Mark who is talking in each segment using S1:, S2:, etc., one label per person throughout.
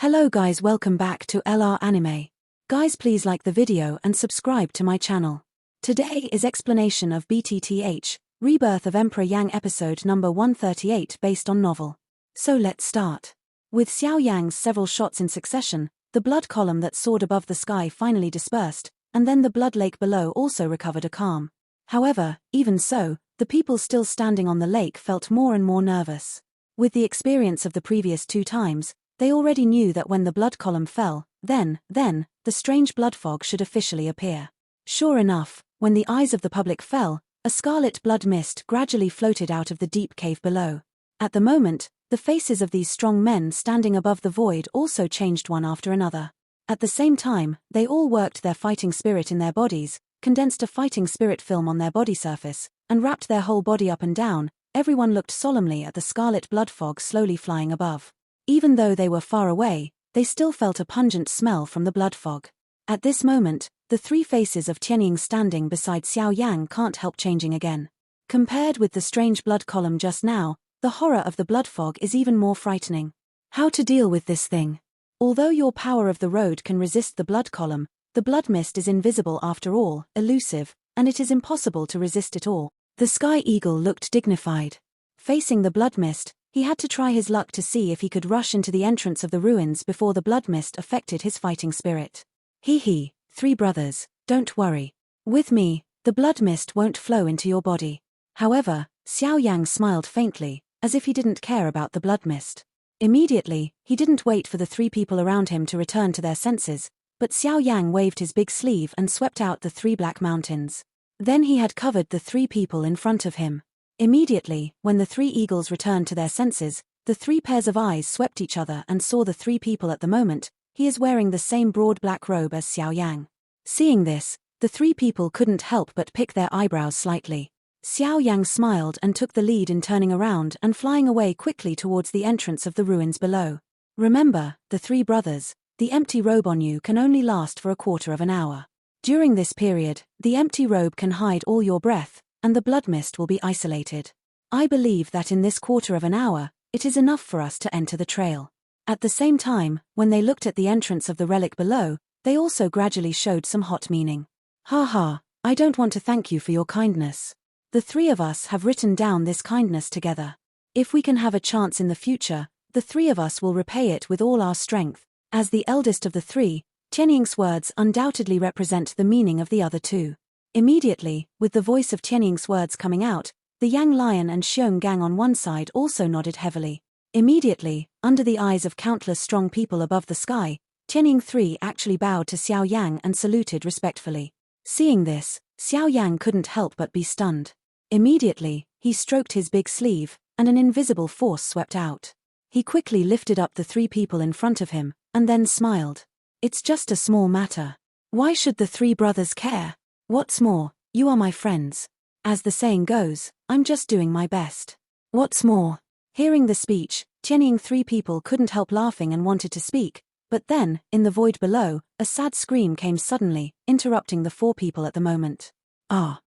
S1: Hello guys, welcome back to LR Anime. Guys, please like the video and subscribe to my channel. Today is explanation of BTTH Rebirth of Emperor Yang episode number 138 based on novel. So let's start. With Xiao Yang's several shots in succession, the blood column that soared above the sky finally dispersed, and then the blood lake below also recovered a calm. However, even so, the people still standing on the lake felt more and more nervous. With the experience of the previous 2 times, they already knew that when the blood column fell, then, the strange blood fog should officially appear. Sure enough, when the eyes of the public fell, a scarlet blood mist gradually floated out of the deep cave below. At the moment, the faces of these strong men standing above the void also changed one after another. At the same time, they all worked their fighting spirit in their bodies, condensed a fighting spirit film on their body surface, and wrapped their whole body up and down. Everyone looked solemnly at the scarlet blood fog slowly flying above. Even though they were far away, they still felt a pungent smell from the blood fog. At this moment, the 3 faces of Tianying standing beside Xiao Yang can't help changing again. Compared with the strange blood column just now, the horror of the blood fog is even more frightening. How to deal with this thing? Although your power of the road can resist the blood column, the blood mist is invisible after all, elusive, and it is impossible to resist it all. The Sky Eagle looked dignified. Facing the blood mist, he had to try his luck to see if he could rush into the entrance of the ruins before the blood mist affected his fighting spirit. Hee, 3 brothers, don't worry. With me, the blood mist won't flow into your body. However, Xiao Yang smiled faintly, as if he didn't care about the blood mist. Immediately, he didn't wait for the 3 people around him to return to their senses, but Xiao Yang waved his big sleeve and swept out the 3 black mountains. Then he had covered the 3 people in front of him. Immediately, when the 3 eagles returned to their senses, the 3 pairs of eyes swept each other and saw the 3 people at the moment. He is wearing the same broad black robe as Xiao Yang. Seeing this, the 3 people couldn't help but pick their eyebrows slightly. Xiao Yang smiled and took the lead in turning around and flying away quickly towards the entrance of the ruins below. Remember, the 3 brothers, the empty robe on you can only last for a quarter of an hour. During this period, the empty robe can hide all your breath, and the blood mist will be isolated. I believe that in this quarter of an hour, it is enough for us to enter the trail. At the same time, when they looked at the entrance of the relic below, they also gradually showed some hot meaning. Haha, I don't want to thank you for your kindness. The 3 of us have written down this kindness together. If we can have a chance in the future, the 3 of us will repay it with all our strength. As the eldest of the 3, Tianying's words undoubtedly represent the meaning of the other 2. Immediately, with the voice of Tianying's words coming out, the Yang Lion and Xiong Gang on one side also nodded heavily. Immediately, under the eyes of countless strong people above the sky, Tianying 3 actually bowed to Xiao Yang and saluted respectfully. Seeing this, Xiao Yang couldn't help but be stunned. Immediately, he stroked his big sleeve, and an invisible force swept out. He quickly lifted up the 3 people in front of him, and then smiled. It's just a small matter. Why should the 3 brothers care? What's more, you are my friends. As the saying goes, I'm just doing my best. What's more? Hearing the speech, Tianying 3 people couldn't help laughing and wanted to speak, but then, in the void below, a sad scream came suddenly, interrupting the 4 people at the moment. Ah.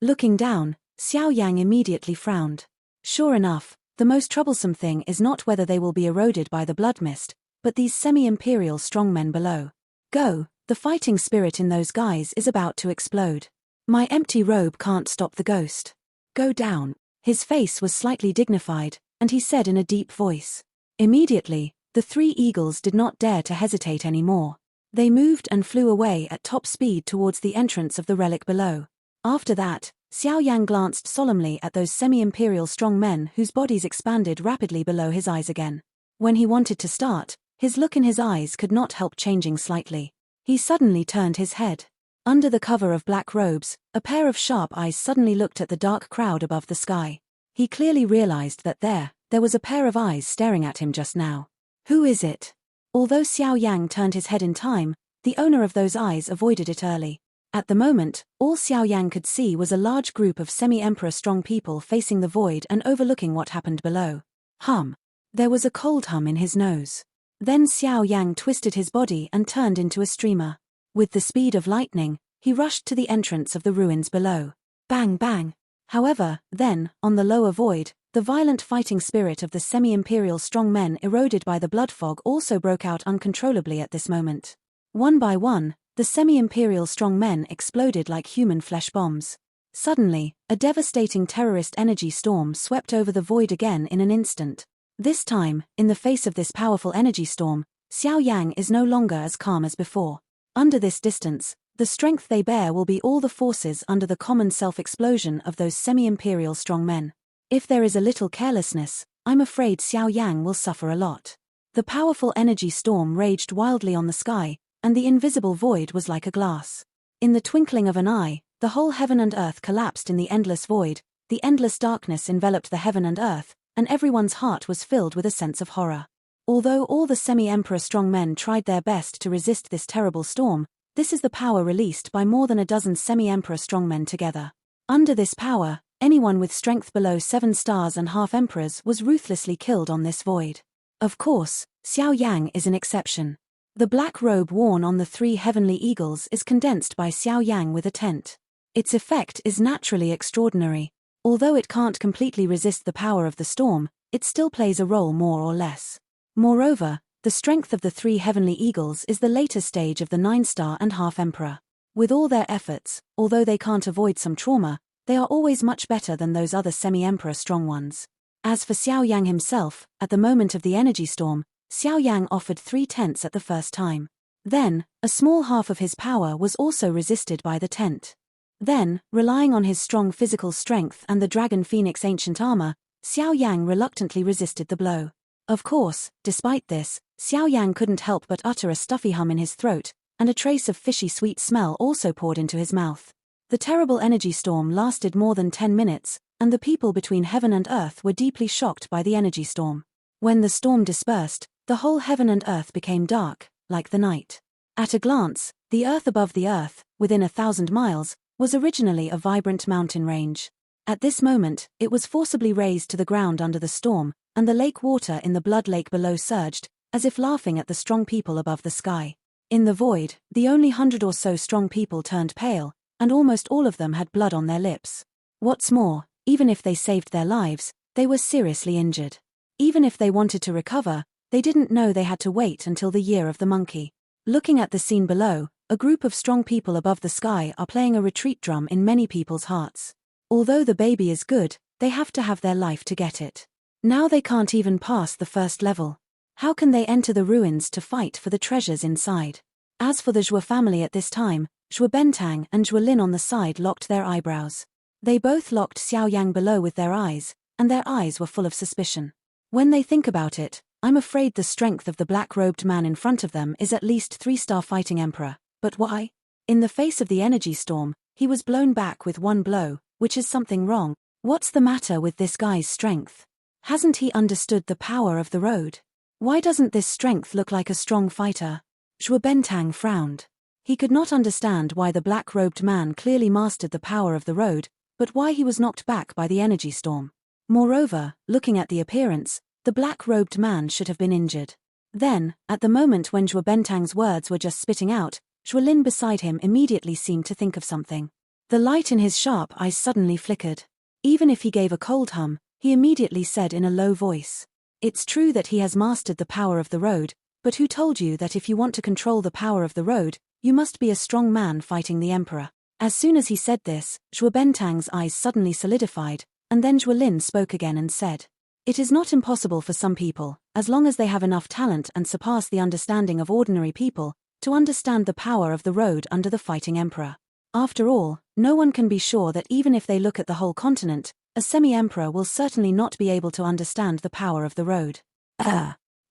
S1: Looking down, Xiao Yang immediately frowned. Sure enough, the most troublesome thing is not whether they will be eroded by the blood mist, but these semi-imperial strongmen below. Go, the fighting spirit in those guys is about to explode. My empty robe can't stop the ghost. Go down. His face was slightly dignified, and he said in a deep voice. Immediately, the 3 eagles did not dare to hesitate anymore. They moved and flew away at top speed towards the entrance of the relic below. After that, Xiao Yang glanced solemnly at those semi-imperial strong men whose bodies expanded rapidly below his eyes again. When he wanted to start, his look in his eyes could not help changing slightly. He suddenly turned his head. Under the cover of black robes, a pair of sharp eyes suddenly looked at the dark crowd above the sky. He clearly realized that there was a pair of eyes staring at him just now. Who is it? Although Xiao Yang turned his head in time, the owner of those eyes avoided it early. At the moment, all Xiao Yang could see was a large group of semi-emperor strong people facing the void and overlooking what happened below. Hum. There was a cold hum in his nose. Then Xiao Yang twisted his body and turned into a streamer. With the speed of lightning, he rushed to the entrance of the ruins below. Bang bang. However, then, on the lower void, The violent fighting spirit of the semi-imperial strong men eroded by the blood fog also broke out uncontrollably at this moment. One by one, the semi-imperial strong men exploded like human flesh bombs. Suddenly, a devastating terrorist energy storm swept over the void again in an instant. This time, in the face of this powerful energy storm, Xiao Yan is no longer as calm as before. Under this distance, the strength they bear will be all the forces under the common self-explosion of those semi-imperial strong men. If there is a little carelessness, I'm afraid Xiao Yan will suffer a lot. The powerful energy storm raged wildly on the sky, and the invisible void was like a glass. In the twinkling of an eye, the whole heaven and earth collapsed in the endless void, the endless darkness enveloped the heaven and earth, and everyone's heart was filled with a sense of horror. Although all the semi-emperor strong men tried their best to resist this terrible storm, this is the power released by more than a dozen semi-emperor strongmen together. Under this power, anyone with strength below 7 stars and half-emperors was ruthlessly killed on this void. Of course, Xiao Yan is an exception. The black robe worn on the 3 heavenly eagles is condensed by Xiao Yan with a tent. Its effect is naturally extraordinary. Although it can't completely resist the power of the storm, it still plays a role more or less. Moreover, the strength of the 3 heavenly eagles is the later stage of the 9-star and half-emperor. With all their efforts, although they can't avoid some trauma, they are always much better than those other semi-emperor strong ones. As for Xiao Yan himself, at the moment of the energy storm, Xiao Yan offered 3 tents at the first time. Then, a small half of his power was also resisted by the tent. Then, relying on his strong physical strength and the Dragon Phoenix ancient armor, Xiao Yan reluctantly resisted the blow. Of course, despite this, Xiao Yan couldn't help but utter a stuffy hum in his throat, and a trace of fishy sweet smell also poured into his mouth. The terrible energy storm lasted more than 10 minutes, and the people between heaven and earth were deeply shocked by the energy storm. When the storm dispersed, the whole heaven and earth became dark, like the night. At a glance, the earth above the earth, within 1,000 miles, was originally a vibrant mountain range. At this moment, it was forcibly raised to the ground under the storm, and the lake water in the blood lake below surged, as if laughing at the strong people above the sky. In the void, the only 100 or so strong people turned pale, and almost all of them had blood on their lips. What's more, even if they saved their lives, they were seriously injured. Even if they wanted to recover, they didn't know they had to wait until the year of the monkey. Looking at the scene below, a group of strong people above the sky are playing a retreat drum in many people's hearts. Although the baby is good, they have to have their life to get it. Now they can't even pass the first level. How can they enter the ruins to fight for the treasures inside? As for the Zhou family at this time, Zhou Bentang and Zhou Lin on the side locked their eyebrows. They both locked Xiao Yang below with their eyes, and their eyes were full of suspicion. When they think about it, I'm afraid the strength of the black-robed man in front of them is at least 3-star fighting emperor. But why? In the face of the energy storm, he was blown back with one blow, which is something wrong. What's the matter with this guy's strength? Hasn't he understood the power of the road? Why doesn't this strength look like a strong fighter? Zhou Bentang frowned. He could not understand why the black-robed man clearly mastered the power of the road, but why he was knocked back by the energy storm. Moreover, looking at the appearance, the black-robed man should have been injured. Then, at the moment when Zhou Bentang's words were just spitting out, Zhou Lin beside him immediately seemed to think of something. The light in his sharp eyes suddenly flickered. Even if he gave a cold hum, he immediately said in a low voice, "It's true that he has mastered the power of the road, but who told you that if you want to control the power of the road, you must be a strong man fighting the emperor?" As soon as he said this, Zhou Bentang's eyes suddenly solidified, and then Zhou Lin spoke again and said, "It is not impossible for some people, as long as they have enough talent and surpass the understanding of ordinary people, to understand the power of the road under the fighting emperor. After all, no one can be sure that even if they look at the whole continent, a semi-emperor will certainly not be able to understand the power of the road."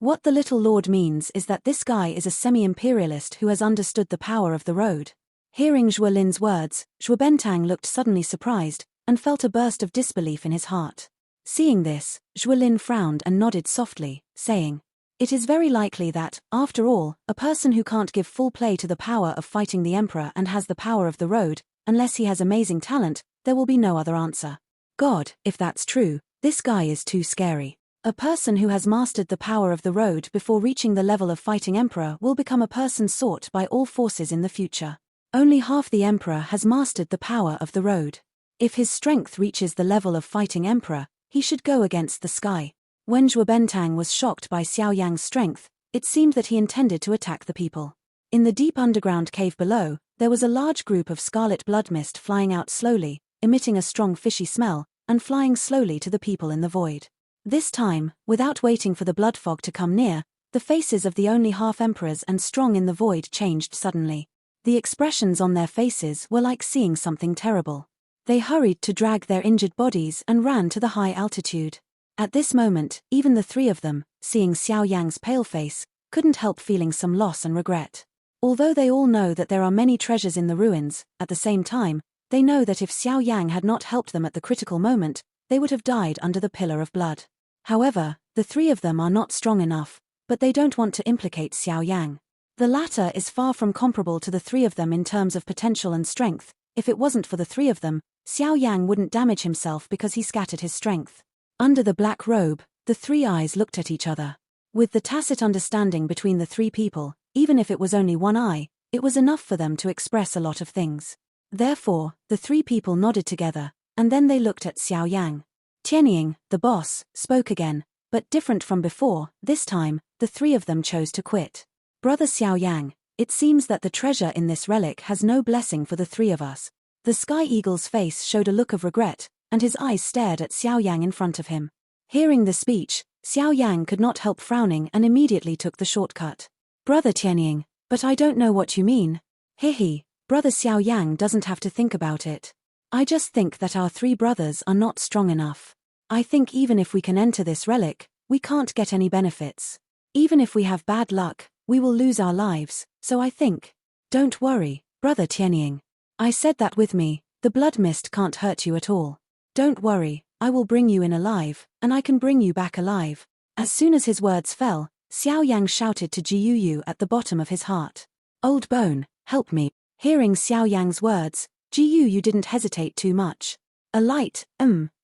S1: What the little lord means is that this guy is a semi-imperialist who has understood the power of the road. Hearing Zhou Lin's words, Zhou Bentang looked suddenly surprised, and felt a burst of disbelief in his heart. Seeing this, Zhou Lin frowned and nodded softly, saying, "It is very likely that, after all, a person who can't give full play to the power of fighting the emperor and has the power of the road, unless he has amazing talent, there will be no other answer. God, if that's true, this guy is too scary. A person who has mastered the power of the road before reaching the level of fighting emperor will become a person sought by all forces in the future. Only half the emperor has mastered the power of the road. If his strength reaches the level of fighting emperor, he should go against the sky. When Zhuo Bentang was shocked by Xiao Yang's strength, it seemed that he intended to attack the people. In the deep underground cave below, there was a large group of scarlet blood mist flying out slowly, emitting a strong fishy smell, and flying slowly to the people in the void. This time, without waiting for the blood fog to come near, the faces of the only half-emperors and strong in the void changed suddenly. The expressions on their faces were like seeing something terrible. They hurried to drag their injured bodies and ran to the high altitude. At this moment, even the three of them, seeing Xiao Yang's pale face, couldn't help feeling some loss and regret. Although they all know that there are many treasures in the ruins, at the same time, they know that if Xiao Yang had not helped them at the critical moment, they would have died under the pillar of blood. However, the three of them are not strong enough, but they don't want to implicate Xiao Yang. The latter is far from comparable to the three of them in terms of potential and strength. If it wasn't for the three of them, Xiao Yang wouldn't damage himself because he scattered his strength. Under the black robe, the three eyes looked at each other. With the tacit understanding between the three people, even if it was only one eye, it was enough for them to express a lot of things. Therefore, the three people nodded together, and then they looked at Xiao Yang. Tianying, the boss, spoke again, but different from before, this time, the three of them chose to quit. Brother Xiao Yang, it seems that the treasure in this relic has no blessing for the three of us. The Sky Eagle's face showed a look of regret, and his eyes stared at Xiao Yang in front of him. Hearing the speech, Xiao Yang could not help frowning and immediately took the shortcut. Brother Tianying, but I don't know what you mean. Hehe, Brother Xiao Yang doesn't have to think about it. I just think that our three brothers are not strong enough. I think even if we can enter this relic, we can't get any benefits. Even if we have bad luck, we will lose our lives, so I think. Don't worry, Brother Tianying. I said that with me, the blood mist can't hurt you at all. Don't worry, I will bring you in alive, and I can bring you back alive. As soon as his words fell, Xiao Yang shouted to Jiyu at the bottom of his heart. Old Bone, help me. Hearing Xiao Yang's words, Jiyu didn't hesitate too much. A light,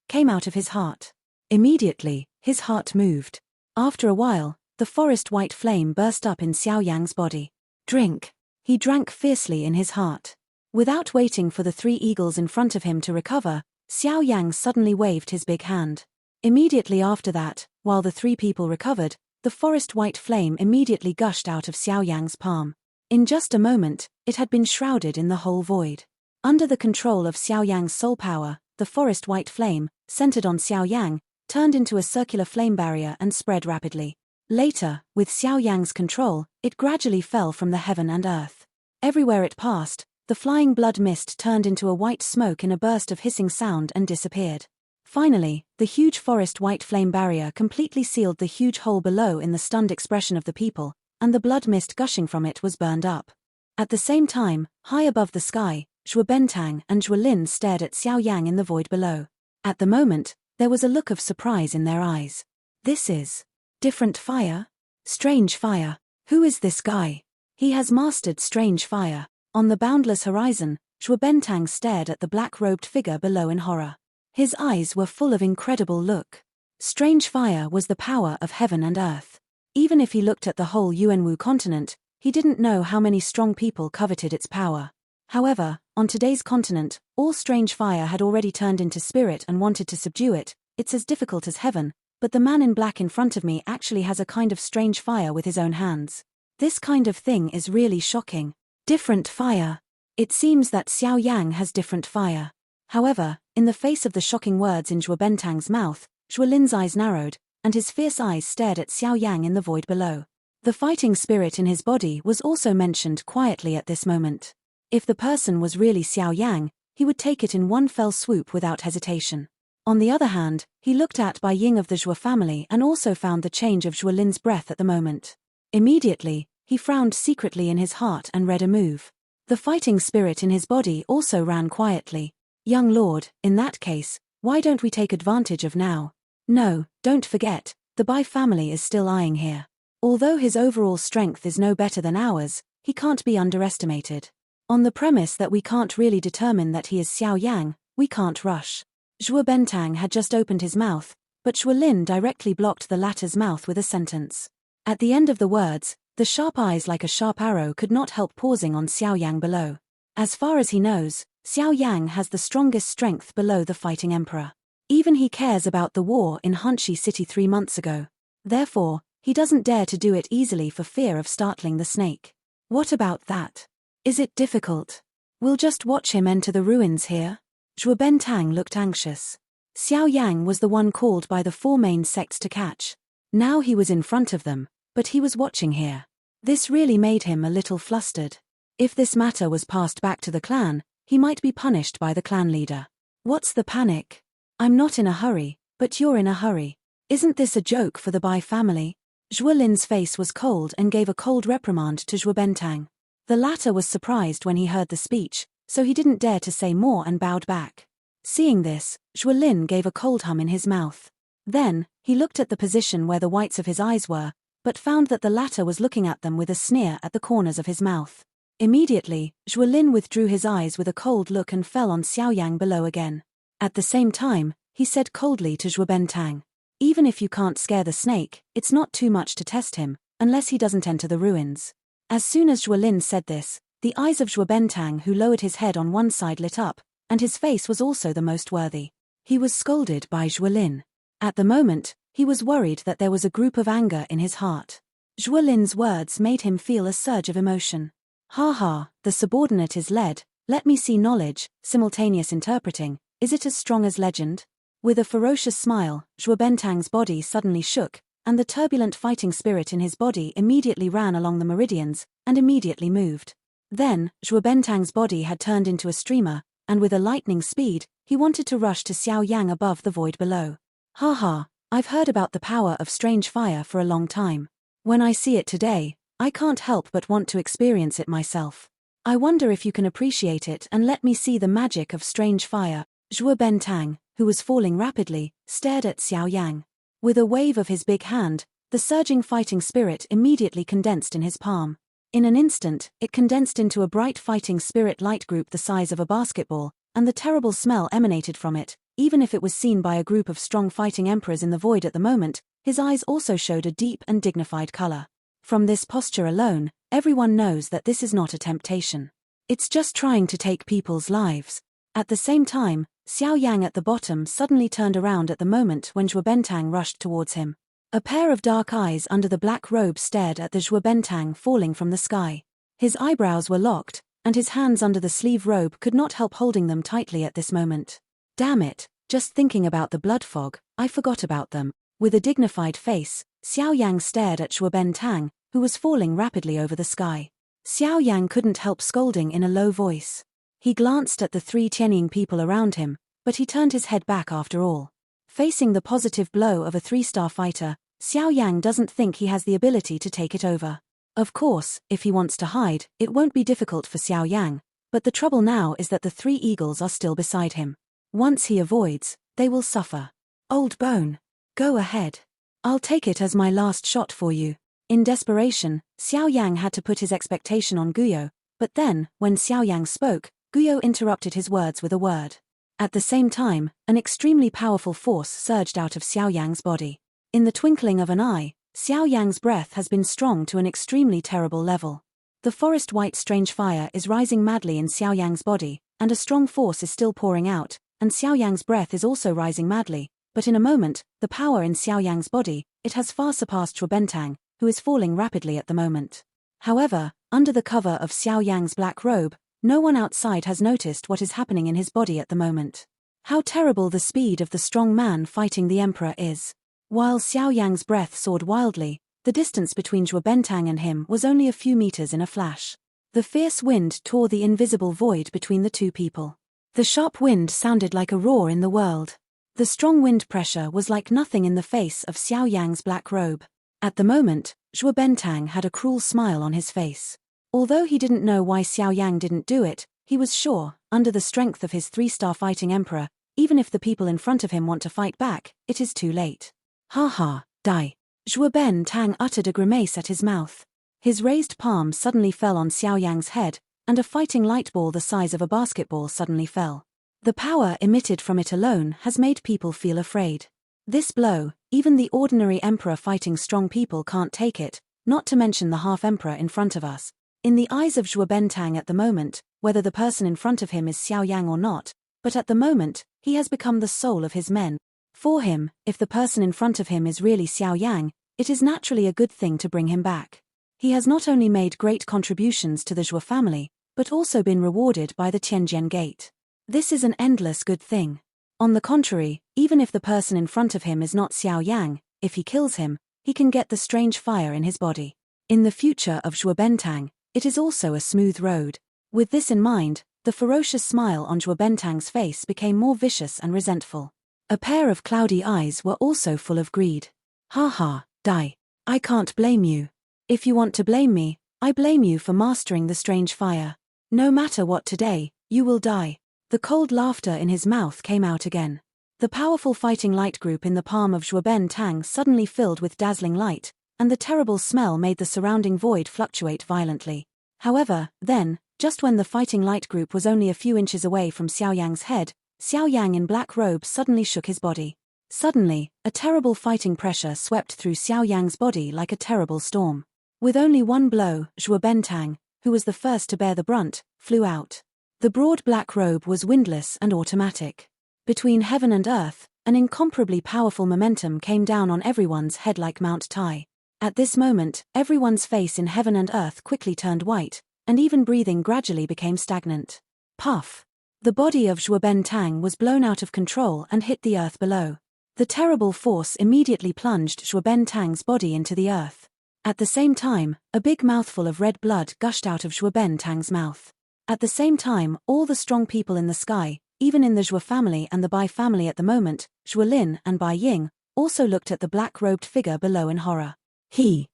S1: came out of his heart. Immediately, his heart moved. After a while, the forest white flame burst up in Xiao Yang's body. Drink. He drank fiercely in his heart. Without waiting for the three eagles in front of him to recover, Xiao Yang suddenly waved his big hand. Immediately after that, while the three people recovered, the forest white flame immediately gushed out of Xiao Yang's palm. In just a moment, it had been shrouded in the whole void. Under the control of Xiao Yang's soul power, the forest white flame, centered on Xiao Yang, turned into a circular flame barrier and spread rapidly. Later, with Xiao Yang's control, it gradually fell from the heaven and earth. Everywhere it passed, the flying blood mist turned into a white smoke in a burst of hissing sound and disappeared. Finally, the huge forest white flame barrier completely sealed the huge hole below in the stunned expression of the people, and the blood mist gushing from it was burned up. At the same time, high above the sky, Zhuo Bentang and Zhuo Lin stared at Xiao Yang in the void below. At the moment, there was a look of surprise in their eyes. This is different fire? Strange fire. Who is this guy? He has mastered strange fire. On the boundless horizon, Zhuo Bentang stared at the black-robed figure below in horror. His eyes were full of incredible look. Strange fire was the power of heaven and earth. Even if he looked at the whole Yuanwu continent, he didn't know how many strong people coveted its power. However, on today's continent, all strange fire had already turned into spirit and wanted to subdue it. It's as difficult as heaven, but the man in black in front of me actually has a kind of strange fire with his own hands. This kind of thing is really shocking. Different fire. It seems that Xiao Yang has different fire. However, in the face of the shocking words in Zhuo Bentang's mouth, Zhuo Lin's eyes narrowed, and his fierce eyes stared at Xiao Yang in the void below. The fighting spirit in his body was also mentioned quietly at this moment. If the person was really Xiao Yang, he would take it in one fell swoop without hesitation. On the other hand, he looked at Bai Ying of the Zhuo family and also found the change of Zhuo Lin's breath at the moment. Immediately, he frowned secretly in his heart and read a move. The fighting spirit in his body also ran quietly. Young lord, in that case, why don't we take advantage of now? No, don't forget, the Bai family is still eyeing here. Although his overall strength is no better than ours, he can't be underestimated. On the premise that we can't really determine that he is Xiao Yang, we can't rush. Zhuo Bentang had just opened his mouth, but Zhuo Lin directly blocked the latter's mouth with a sentence. At the end of the words, the sharp eyes like a sharp arrow could not help pausing on Xiao Yang below. As far as he knows, Xiao Yang has the strongest strength below the fighting emperor. Even he cares about the war in Hanshi City 3 months ago. Therefore, he doesn't dare to do it easily for fear of startling the snake. What about that? Is it difficult? We'll just watch him enter the ruins here? Zhuo Bentang looked anxious. Xiao Yang was the one called by the 4 main sects to catch. Now he was in front of them, but he was watching here. This really made him a little flustered. If this matter was passed back to the clan, he might be punished by the clan leader. What's the panic? I'm not in a hurry, but you're in a hurry. Isn't this a joke for the Bai family? Zhuo Lin's face was cold and gave a cold reprimand to Zhuo Bentang. The latter was surprised when he heard the speech, so he didn't dare to say more and bowed back. Seeing this, Zhuo Lin gave a cold hum in his mouth. Then, he looked at the position where the whites of his eyes were, but found that the latter was looking at them with a sneer at the corners of his mouth. Immediately, Zhuo Lin withdrew his eyes with a cold look and fell on Xiao Yang below again. At the same time, he said coldly to Zhuo Bentang, "Even if you can't scare the snake, it's not too much to test him, unless he doesn't enter the ruins." As soon as Zhuo Lin said this, the eyes of Zhuo Bentang, who lowered his head on one side, lit up, and his face was also the most worthy. He was scolded by Zhuo Lin. At the moment, he was worried that there was a group of anger in his heart. Zhuo Lin's words made him feel a surge of emotion. "Ha ha, the subordinate is led, let me see knowledge, simultaneous interpreting, is it as strong as legend?" With a ferocious smile, Zhuo Bentang's body suddenly shook, and the turbulent fighting spirit in his body immediately ran along the meridians, and immediately moved. Then, Zhuo Bentang's body had turned into a streamer, and with a lightning speed, he wanted to rush to Xiao Yang above the void below. "Ha ha, I've heard about the power of strange fire for a long time. When I see it today, I can't help but want to experience it myself. I wonder if you can appreciate it and let me see the magic of strange fire." Zhuo Bentang, who was falling rapidly, stared at Xiao Yang. With a wave of his big hand, the surging fighting spirit immediately condensed in his palm. In an instant, it condensed into a bright fighting spirit light group the size of a basketball, and the terrible smell emanated from it. Even if it was seen by a group of strong fighting emperors in the void at the moment, his eyes also showed a deep and dignified color. From this posture alone, everyone knows that this is not a temptation. It's just trying to take people's lives. At the same time, Xiao Yang at the bottom suddenly turned around at the moment when Zhuo Bentang rushed towards him. A pair of dark eyes under the black robe stared at the Zhuo Bentang falling from the sky. His eyebrows were locked, and his hands under the sleeve robe could not help holding them tightly at this moment. "Damn it, just thinking about the blood fog, I forgot about them." With a dignified face, Xiao Yang stared at Zhuo Bentang, who was falling rapidly over the sky. Xiao Yang couldn't help scolding in a low voice. He glanced at the 3 Tianying people around him, but he turned his head back after all. Facing the positive blow of a 3-star fighter, Xiao Yang doesn't think he has the ability to take it over. Of course, if he wants to hide, it won't be difficult for Xiao Yang, but the trouble now is that the 3 eagles are still beside him. Once he avoids, they will suffer. "Old bone. Go ahead. I'll take it as my last shot for you." In desperation, Xiao Yang had to put his expectation on Guyo, but then, when Xiao Yang spoke, Guyo interrupted his words with a word. At the same time, an extremely powerful force surged out of Xiao Yang's body. In the twinkling of an eye, Xiao Yang's breath has been strong to an extremely terrible level. The forest white strange fire is rising madly in Xiao Yang's body, and a strong force is still pouring out, and Xiao Yang's breath is also rising madly, but in a moment, the power in Xiao Yang's body, it has far surpassed Zhuo Bentang, who is falling rapidly at the moment. However, under the cover of Xiao Yang's black robe, no one outside has noticed what is happening in his body at the moment. How terrible the speed of the strong man fighting the emperor is. While Xiao Yang's breath soared wildly, the distance between Zhuo Bentang and him was only a few meters in a flash. The fierce wind tore the invisible void between the 2 people. The sharp wind sounded like a roar in the world. The strong wind pressure was like nothing in the face of Xiao Yang's black robe. At the moment, Zhuo Bentang had a cruel smile on his face. Although he didn't know why Xiao Yang didn't do it, he was sure, under the strength of his 3-star fighting emperor, even if the people in front of him want to fight back, it is too late. "Ha ha, die." Zhuo Bentang uttered a grimace at his mouth. His raised palm suddenly fell on Xiao Yang's head, and a fighting light ball the size of a basketball suddenly fell. The power emitted from it alone has made people feel afraid. This blow, even the ordinary emperor fighting strong people can't take it, not to mention the half-emperor in front of us. In the eyes of Zhuo Bentang at the moment, whether the person in front of him is Xiao Yang or not, but at the moment, he has become the soul of his men. For him, if the person in front of him is really Xiao Yang, it is naturally a good thing to bring him back. He has not only made great contributions to the Zhou family, but also been rewarded by the Tianjian Gate. This is an endless good thing. On the contrary, even if the person in front of him is not Xiao Yang, if he kills him, he can get the strange fire in his body. In the future of Zhuo Bentang, it is also a smooth road. With this in mind, the ferocious smile on Zhuo Bentang's face became more vicious and resentful. A pair of cloudy eyes were also full of greed. Ha ha, die. I can't blame you. If you want to blame me, I blame you for mastering the strange fire. No matter what today, you will die. The cold laughter in his mouth came out again. The powerful fighting light group in the palm of Zhuo Bentang suddenly filled with dazzling light, and the terrible smell made the surrounding void fluctuate violently. However, then, just when the fighting light group was only a few inches away from Xiao Yang's head, Xiao Yang in black robe suddenly shook his body. Suddenly, a terrible fighting pressure swept through Xiao Yang's body like a terrible storm. With only one blow, Zhuo Bentang, who was the first to bear the brunt, flew out. The broad black robe was windless and automatic. Between heaven and earth, an incomparably powerful momentum came down on everyone's head like Mount Tai. At this moment, everyone's face in heaven and earth quickly turned white, and even breathing gradually became stagnant. Puff! The body of Zhuo Bentang was blown out of control and hit the earth below. The terrible force immediately plunged Zhuo Bentang's body into the earth. At the same time, a big mouthful of red blood gushed out of Zhuo Bentang's mouth. At the same time, all the strong people in the sky, even in the Zhuo family and the Bai family at the moment, Zhuo Lin and Bai Ying, also looked at the black-robed figure below in horror. His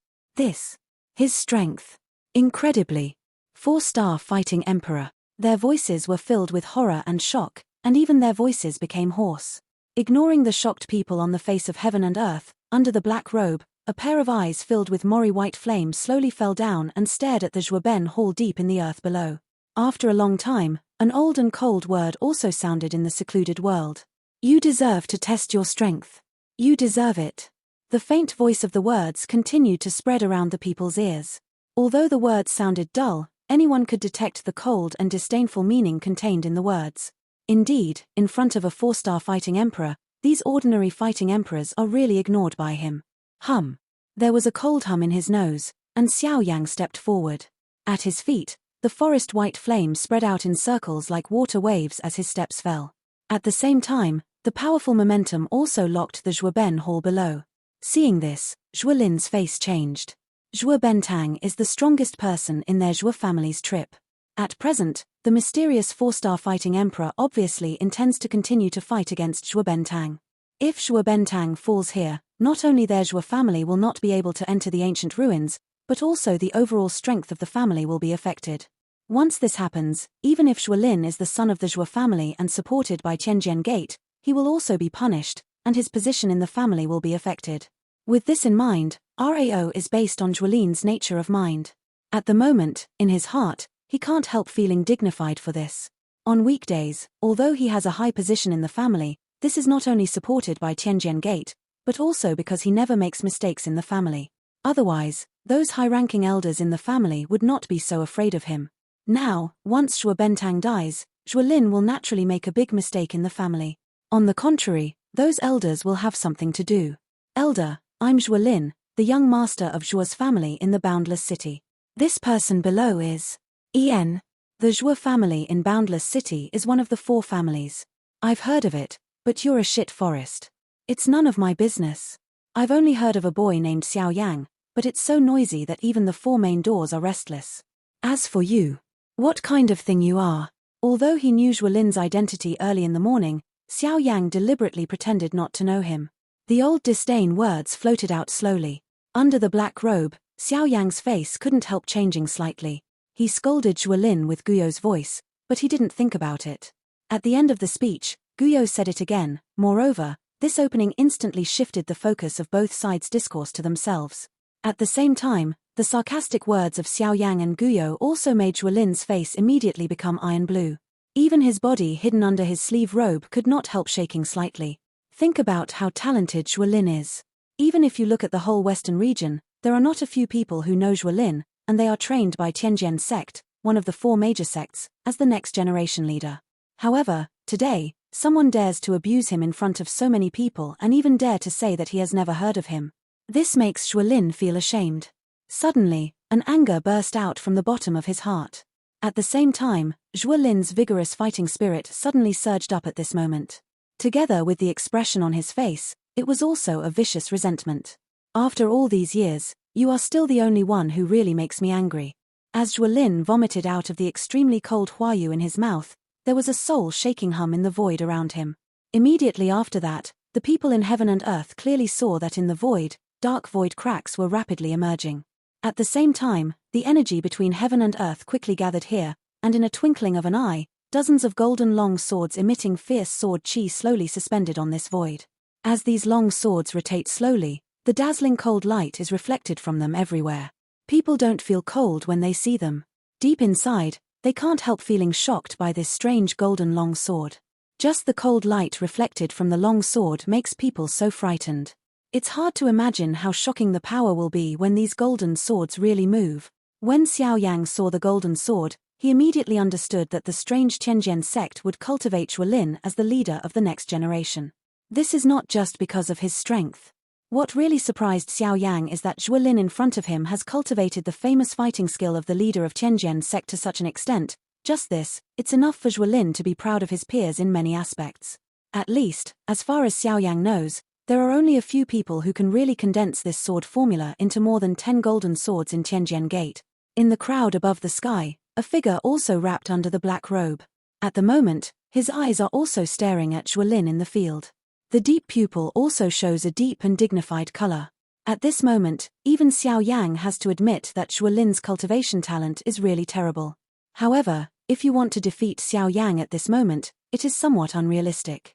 S1: strength. Incredibly. 4-star fighting emperor. Their voices were filled with horror and shock, and even their voices became hoarse. Ignoring the shocked people on the face of heaven and earth, under the black robe, a pair of eyes filled with mori white flame slowly fell down and stared at the Zhuo Ben hall deep in the earth below. After a long time, an old and cold word also sounded in the secluded world. You deserve to test your strength. You deserve it. The faint voice of the words continued to spread around the people's ears. Although the words sounded dull, anyone could detect the cold and disdainful meaning contained in the words. Indeed, in front of a 4-star fighting emperor, these ordinary fighting emperors are really ignored by him. Hum. There was a cold hum in his nose, and Xiao Yang stepped forward. At his feet, the forest white flame spread out in circles like water waves as his steps fell. At the same time, the powerful momentum also locked the Zhuo Ben hall below. Seeing this, Zhuo Lin's face changed. Zhuo Bentang is the strongest person in their Zhuo family's trip. At present, the mysterious 4-star fighting emperor obviously intends to continue to fight against Zhuo Bentang. If Zhuo Bentang falls here, not only their Zhuo family will not be able to enter the ancient ruins, but also the overall strength of the family will be affected. Once this happens, even if Zhuo Lin is the son of the Zhuo family and supported by Tianjian Gate, he will also be punished, and his position in the family will be affected. With this in mind, Rao is based on Zhuo Lin's nature of mind. At the moment, in his heart, he can't help feeling dignified for this. On weekdays, although he has a high position in the family, this is not only supported by Tianjian Gate, but also because he never makes mistakes in the family. Otherwise, those high-ranking elders in the family would not be so afraid of him. Now, once Zhuo Bentang dies, Zhuo Lin will naturally make a big mistake in the family. On the contrary, those elders will have something to do. Elder, I'm Zhuo Lin, the young master of Zhuo's family in the Boundless City. This person below is En. The Zhuo family in Boundless City is one of the 4 families. I've heard of it, but you're a shit forest. It's none of my business. I've only heard of a boy named Xiao Yang, but it's so noisy that even the 4 main doors are restless. As for you, what kind of thing you are? Although he knew Zhuo Lin's identity early in the morning, Xiao Yang deliberately pretended not to know him. The old disdain words floated out slowly. Under the black robe, Xiao Yang's face couldn't help changing slightly. He scolded Zhuo Lin with Guyo's voice, but he didn't think about it. At the end of the speech, Guyo said it again. Moreover, this opening instantly shifted the focus of both sides' discourse to themselves. At the same time, the sarcastic words of Xiao Yang and Guyo also made Zhuo Lin's face immediately become iron blue. Even his body hidden under his sleeve robe could not help shaking slightly. Think about how talented Zhuo Lin is. Even if you look at the whole western region, there are not a few people who know Zhuo Lin, and they are trained by Tianjian sect, one of the 4 major sects, as the next generation leader. However, today, Someone dares to abuse him in front of so many people and even dare to say that he has never heard of him. This makes Zhuolin feel ashamed. Suddenly, an anger burst out from the bottom of his heart. At the same time, Zhuolin's vigorous fighting spirit suddenly surged up at this moment. Together with the expression on his face, it was also a vicious resentment. After all these years, you are still the only one who really makes me angry. As Zhuolin vomited out of the extremely cold Huayu in his mouth, there was a soul-shaking hum in the void around him. Immediately after that, the people in heaven and earth clearly saw that in the void, dark void cracks were rapidly emerging. At the same time, the energy between heaven and earth quickly gathered here, and in a twinkling of an eye, dozens of golden long swords emitting fierce sword chi slowly suspended on this void. As these long swords rotate slowly, the dazzling cold light is reflected from them everywhere. People don't feel cold when they see them. Deep inside, they can't help feeling shocked by this strange golden long sword. Just the cold light reflected from the long sword makes people so frightened. It's hard to imagine how shocking the power will be when these golden swords really move. When Xiao Yang saw the golden sword, he immediately understood that the strange Tianjian sect would cultivate Zhuolin as the leader of the next generation. This is not just because of his strength. What really surprised Xiao Yang is that Zhuolin in front of him has cultivated the famous fighting skill of the leader of Tianjian sect to such an extent. Just this, it's enough for Zhuolin to be proud of his peers in many aspects. At least, as far as Xiao Yang knows, there are only a few people who can really condense this sword formula into more than 10 golden swords in Tianjian Gate. In the crowd above the sky, a figure also wrapped under the black robe. At the moment, his eyes are also staring at Zhuolin in the field. The deep pupil also shows a deep and dignified color. At this moment, even Xiao Yang has to admit that Zhuolin's cultivation talent is really terrible. However, if you want to defeat Xiao Yang at this moment, it is somewhat unrealistic.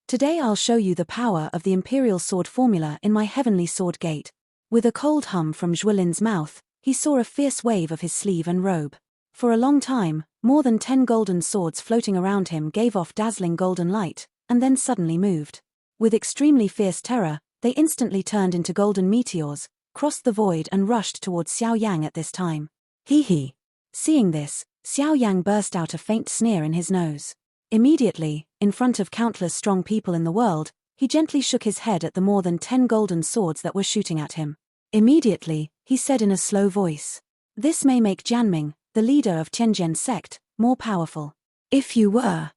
S1: Today I'll show you the power of the Imperial Sword formula in my Heavenly Sword Gate. With a cold hum from Zhuolin's mouth, he saw a fierce wave of his sleeve and robe. For a long time, more than 10 golden swords floating around him gave off dazzling golden light, and then suddenly moved. With extremely fierce terror, they instantly turned into golden meteors, crossed the void and rushed towards Xiao Yang at this time. Hee. Seeing this, Xiao Yang burst out a faint sneer in his nose. Immediately, in front of countless strong people in the world, he gently shook his head at the more than 10 golden swords that were shooting at him. Immediately, he said in a slow voice, "This may make Jianming, the leader of Tianjian sect, more powerful. If you were,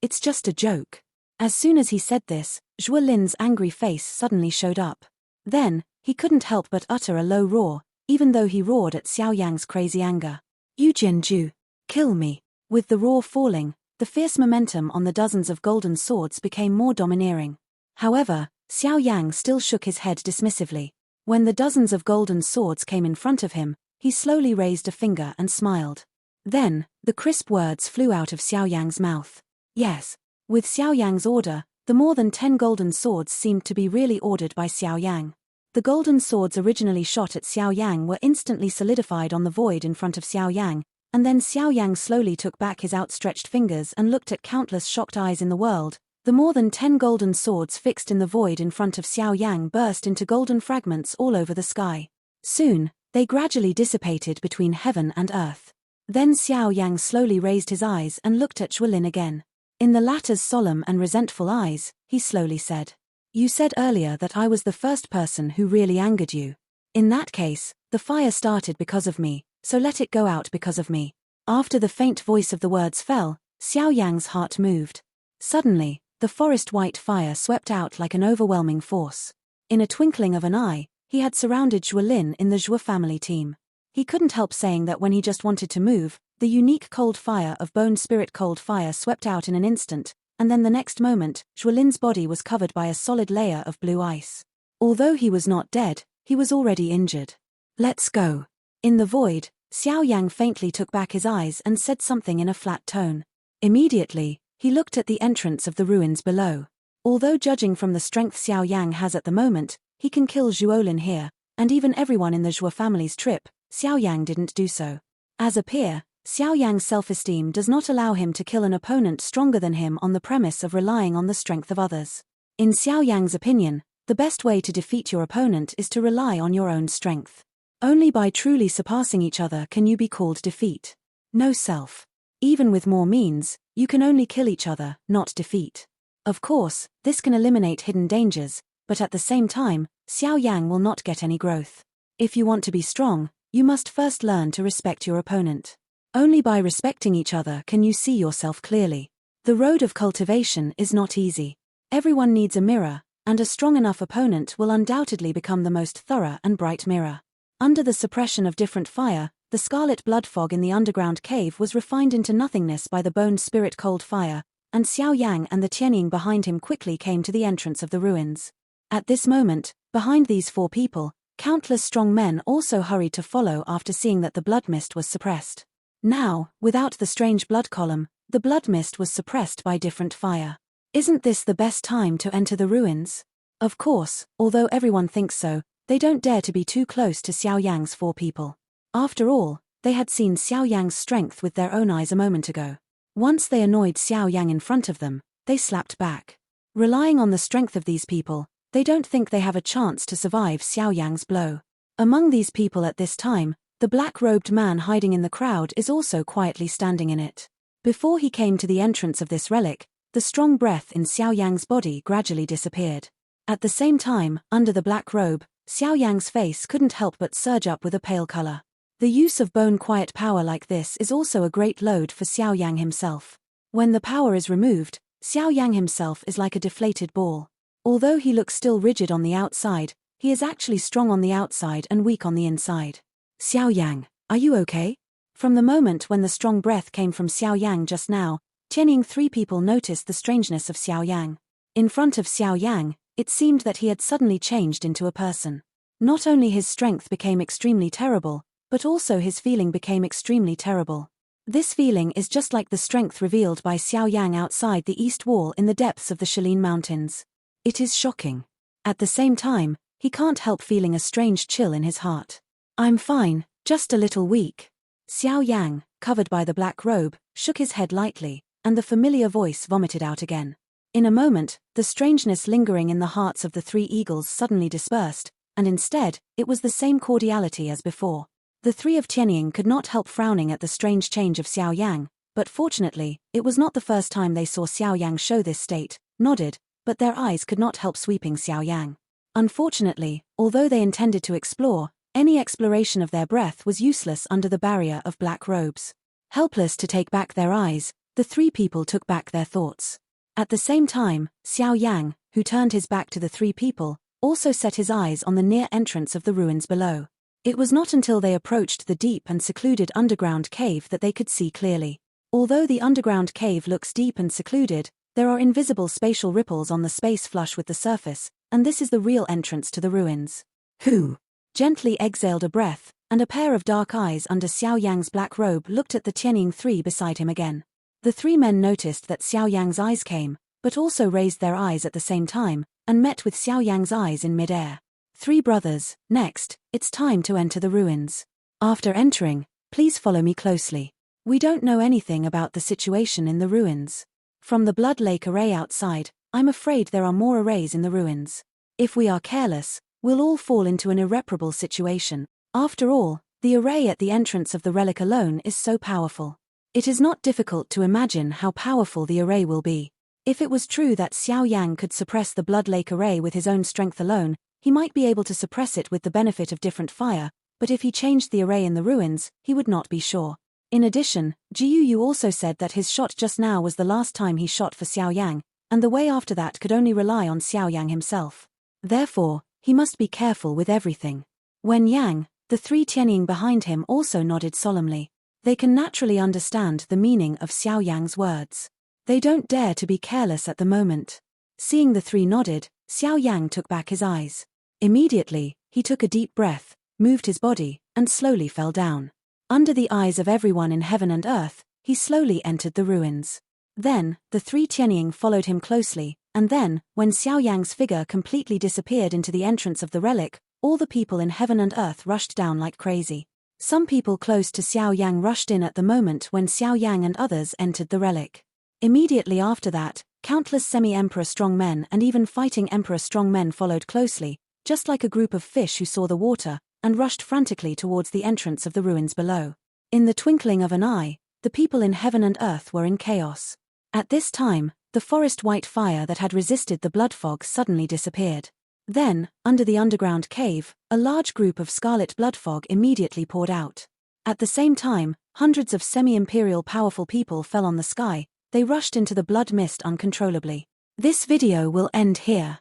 S1: it's just a joke." As soon as he said this, Zhuolin's angry face suddenly showed up. Then, he couldn't help but utter a low roar, even though he roared at Xiao Yang's crazy anger. "You Jianju, kill me." With the roar falling, the fierce momentum on the dozens of golden swords became more domineering. However, Xiao Yang still shook his head dismissively. When the dozens of golden swords came in front of him, he slowly raised a finger and smiled. Then, the crisp words flew out of Xiao Yang's mouth. Yes. With Xiao Yang's order, the more than 10 golden swords seemed to be really ordered by Xiao Yang. The golden swords originally shot at Xiao Yang were instantly solidified on the void in front of Xiao Yang, and then Xiao Yang slowly took back his outstretched fingers and looked at countless shocked eyes in the world. The more than 10 golden swords fixed in the void in front of Xiao Yang burst into golden fragments all over the sky. Soon, they gradually dissipated between heaven and earth. Then Xiao Yang slowly raised his eyes and looked at Zhuolin again. In the latter's solemn and resentful eyes, he slowly said, "You said earlier that I was the first person who really angered you. In that case, the fire started because of me, so let it go out because of me." After the faint voice of the words fell, Xiao Yang's heart moved. Suddenly, the forest white fire swept out like an overwhelming force. In a twinkling of an eye, he had surrounded Zhuolin in the Zhuo family team. He couldn't help saying that when he just wanted to move, the unique cold fire of Bone Spirit cold fire swept out in an instant, and then the next moment, Zhuolin's body was covered by a solid layer of blue ice. Although he was not dead, he was already injured. "Let's go." In the void, Xiao Yang faintly took back his eyes and said something in a flat tone. Immediately, he looked at the entrance of the ruins below. Although judging from the strength Xiao Yang has at the moment, he can kill Zhuolin here, and even everyone in the Zhuo family's trip, Xiao Yang didn't do so. As a peer, Xiao Yang's self-esteem does not allow him to kill an opponent stronger than him on the premise of relying on the strength of others. In Xiao Yang's opinion, the best way to defeat your opponent is to rely on your own strength. Only by truly surpassing each other can you be called defeat. No self. Even with more means, You can only kill each other, not defeat. Of course, this can eliminate hidden dangers, but at the same time, Xiao Yan will not get any growth. If you want to be strong, you must first learn to respect your opponent. Only by respecting each other can you see yourself clearly. The road of cultivation is not easy. Everyone needs a mirror, and a strong enough opponent will undoubtedly become the most thorough and bright mirror. Under the suppression of different fire, the scarlet blood fog in the underground cave was refined into nothingness by the boned spirit cold fire, and Xiao Yang and the Tianying behind him quickly came to the entrance of the ruins. At this moment, behind these 4 people, countless strong men also hurried to follow after seeing that the blood mist was suppressed. Now, without the strange blood column, the blood mist was suppressed by different fire. Isn't this the best time to enter the ruins? Of course, although everyone thinks so, they don't dare to be too close to Xiao Yang's 4 people. After all, they had seen Xiao Yang's strength with their own eyes a moment ago. Once they annoyed Xiao Yang in front of them, they slapped back. Relying on the strength of these people, they don't think they have a chance to survive Xiao Yang's blow. Among these people at this time, the black-robed man hiding in the crowd is also quietly standing in it. Before he came to the entrance of this relic, the strong breath in Xiao Yang's body gradually disappeared. At the same time, under the black robe, Xiao Yang's face couldn't help but surge up with a pale color. The use of bone-quiet power like this is also a great load for Xiao Yang himself. When the power is removed, Xiao Yang himself is like a deflated ball. Although he looks still rigid on the outside, he is actually strong on the outside and weak on the inside. Xiao Yang, are you okay? From the moment when the strong breath came from Xiao Yang just now, Tianying 3 people noticed the strangeness of Xiao Yang. In front of Xiao Yang, it seemed that he had suddenly changed into a person. Not only his strength became extremely terrible, but also his feeling became extremely terrible. This feeling is just like the strength revealed by Xiao Yang outside the east wall in the depths of the Shalin Mountains. It is shocking. At the same time, he can't help feeling a strange chill in his heart. I'm fine, just a little weak. Xiao Yang, covered by the black robe, shook his head lightly, and the familiar voice vomited out again. In a moment, the strangeness lingering in the hearts of the 3 eagles suddenly dispersed, and instead, it was the same cordiality as before. The 3 of Tianying could not help frowning at the strange change of Xiao Yang, but fortunately, it was not the first time they saw Xiao Yang show this state, nodded, but their eyes could not help sweeping Xiao Yang. Unfortunately, although they intended to explore, any exploration of their breath was useless under the barrier of black robes. Helpless to take back their eyes, the 3 people took back their thoughts. At the same time, Xiao Yang, who turned his back to the 3 people, also set his eyes on the near entrance of the ruins below. It was not until they approached the deep and secluded underground cave that they could see clearly. Although the underground cave looks deep and secluded, there are invisible spatial ripples on the space flush with the surface, and this is the real entrance to the ruins. Who? Gently exhaled a breath, and a pair of dark eyes under Xiao Yang's black robe looked at the Tianying 3 beside him again. The 3 men noticed that Xiao Yang's eyes came, but also raised their eyes at the same time, and met with Xiao Yang's eyes in mid-air. 3 brothers, next, it's time to enter the ruins. After entering, please follow me closely. We don't know anything about the situation in the ruins. From the Blood Lake array outside, I'm afraid there are more arrays in the ruins. If we are careless, we'll all fall into an irreparable situation. After all, the array at the entrance of the relic alone is so powerful. It is not difficult to imagine how powerful the array will be. If it was true that Xiao Yang could suppress the Blood Lake array with his own strength alone, he might be able to suppress it with the benefit of different fire, but if he changed the array in the ruins, he would not be sure. In addition, Jiu Yu also said that his shot just now was the last time he shot for Xiao Yang, and the way after that could only rely on Xiao Yang himself. Therefore, he must be careful with everything. Wen Yang, the 3 Tianying behind him also nodded solemnly. They can naturally understand the meaning of Xiao Yang's words. They don't dare to be careless at the moment. Seeing the 3 nodded, Xiao Yang took back his eyes. Immediately, he took a deep breath, moved his body, and slowly fell down. Under the eyes of everyone in heaven and earth, he slowly entered the ruins. Then, the 3 Tianying followed him closely, and then, when Xiao Yang's figure completely disappeared into the entrance of the relic, all the people in heaven and earth rushed down like crazy. Some people close to Xiao Yang rushed in at the moment when Xiao Yang and others entered the relic. Immediately after that, countless semi-emperor strongmen and even fighting emperor strongmen followed closely, just like a group of fish who saw the water, and rushed frantically towards the entrance of the ruins below. In the twinkling of an eye, the people in heaven and earth were in chaos. At this time, the forest white fire that had resisted the blood fog suddenly disappeared. Then, under the underground cave, a large group of scarlet blood fog immediately poured out. At the same time, hundreds of semi-imperial powerful people fell on the sky. They rushed into the blood mist uncontrollably. This video will end here.